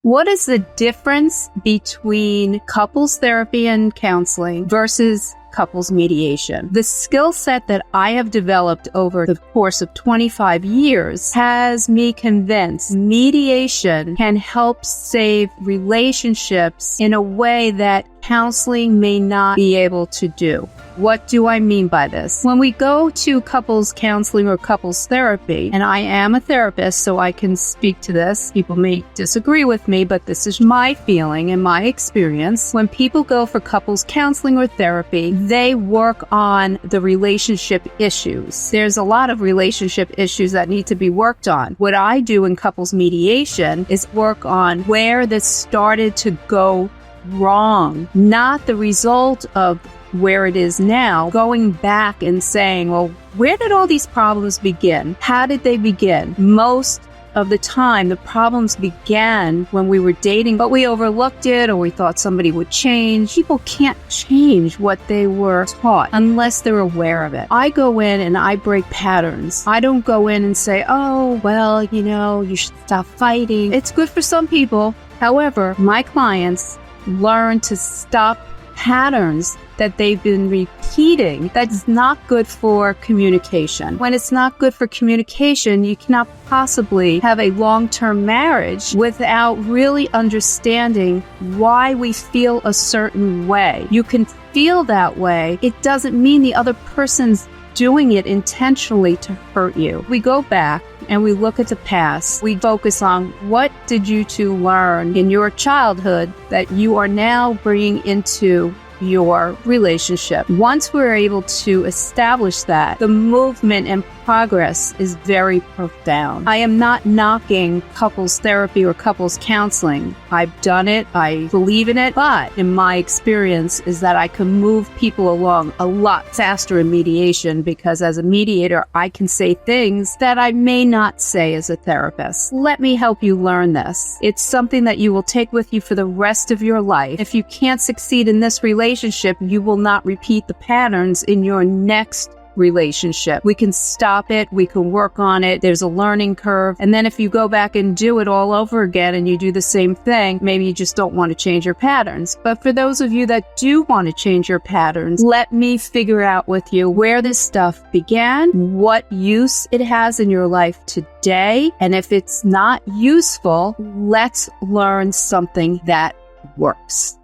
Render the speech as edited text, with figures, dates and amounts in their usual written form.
What is the difference between couples therapy and counseling versus couples mediation? The skill set that I have developed over the course of 25 years has me convinced mediation can help save relationships in a way that counseling may not be able to do. What do I mean by this? When we go to couples counseling or couples therapy, and I am a therapist, so I can speak to this. People may disagree with me, but this is my feeling and my experience. When people go for couples counseling or therapy, they work on the relationship issues. There's a lot of relationship issues that need to be worked on. What I do in couples mediation is work on where this started to go wrong, not the result of where it is now, going back and saying, well, where did all these problems begin? How did they begin? Most of the time, the problems began when we were dating, but we overlooked it or we thought somebody would change. People can't change what they were taught unless they're aware of it. I go in and I break patterns. I don't go in and say, oh, well, you should stop fighting. It's good for some people. However, my clients learn to stop patterns that they've been repeating that's not good for communication. When it's not good for communication, you cannot possibly have a long-term marriage without really understanding why we feel a certain way. You can feel that way. It doesn't mean the other person's doing it intentionally to hurt you. We go back and we look at the past. We focus on what did you two learn in your childhood that you are now bringing into your relationship. Once we're able to establish that, the movement and progress is very profound. I am not knocking couples therapy or couples counseling. I've done it. I believe in it. But in my experience is that I can move people along a lot faster in mediation because as a mediator, I can say things that I may not say as a therapist. Let me help you learn this. It's something that you will take with you for the rest of your life. If you can't succeed in this relationship, you will not repeat the patterns in your next relationship. We can stop it. We can work on it. There's a learning curve. And then if you go back and do it all over again and you do the same thing, maybe you just don't want to change your patterns. But for those of you that do want to change your patterns, let me figure out with you where this stuff began, what use it has in your life today. And if it's not useful, let's learn something that works.